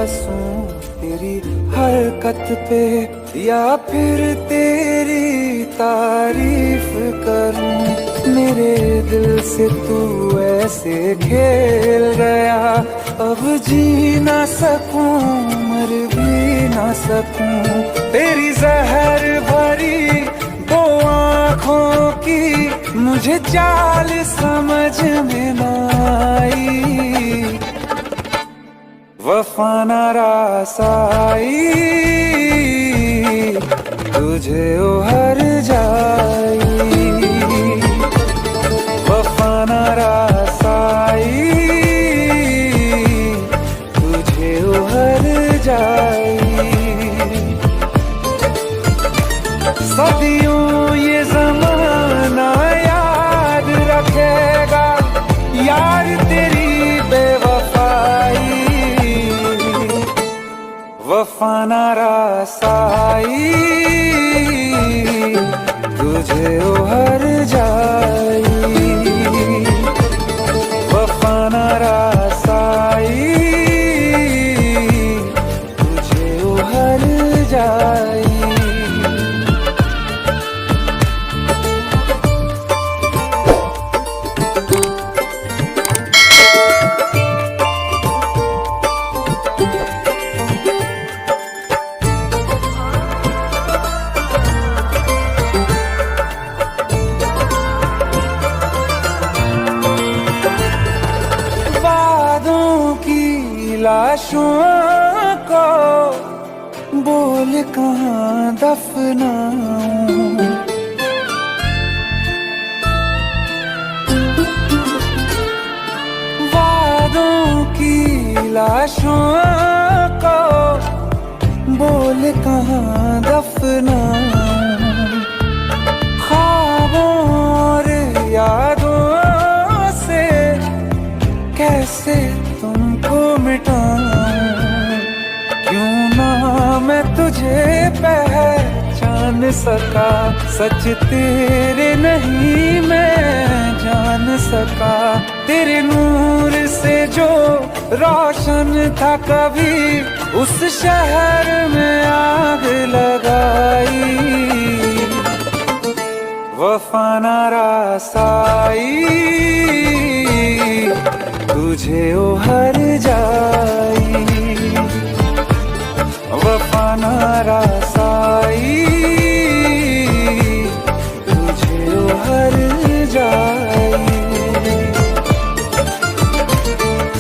हंसूं तेरी हरकत पे या फिर तेरी तारीफ करूं। मेरे दिल से तू ऐसे खेल गया, अब जी ना सकूं मर भी ना सकूं। तेरी जहर भरी दो आँखों की मुझे चाल समझ में ना आई। वफा न रास आई, तुझे उहर जाई। वफा न रास आई, तुझे उहर जाई। सदियों ये ज़माना याद रखेगा यार तेरी बेवफाई। वफा न रास आई, तुझे उहर जाई। वफा न रास आई, तुझे उहर जाई। लाशों को बोल कहाँ दफनाऊं। वादों की लाशों को बोल कहाँ दफनाऊं। ख्वाबों और यादों से कैसे तुमको मिटाऊं। क्यों ना मैं तुझे पहचान सका, सच तेरे नहीं मैं जान सका। तेरे नूर से जो रोशन था कभी उस शहर में आग लगाई। वफा न रास आई, तुझे उहर जाई। वफा न रास आई, तुझे उहर जाई।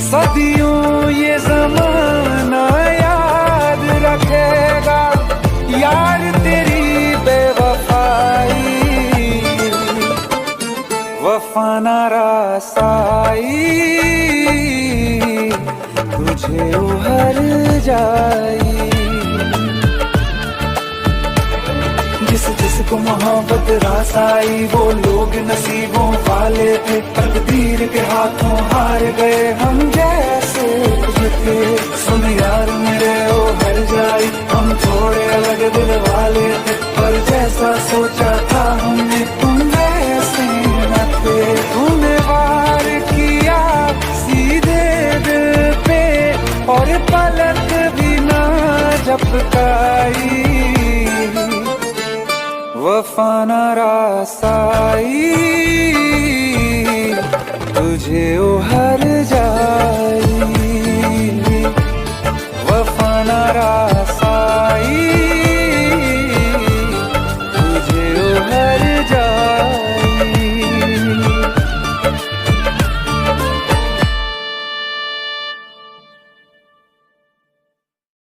सदियों ये ज़माना याद रखेगा यार तेरी बेवफाई। वफा न रास आई, तुझे उहर जाई। जिस जिसको मोहब्बत रास आई वो लोग नसीबों वाले थे। तकदीर के हाथों हार गए हम जैसे थे। सुन यार मेरे उहर जाई, हम थोड़े अलग दिल वाले थे। पर जैसा सोचा था हमने तुम वैसे न थे। तूने वार किया सीधे दिल पे और पलक भी ना झपकाई। वफा न रास आई, तुझे उहर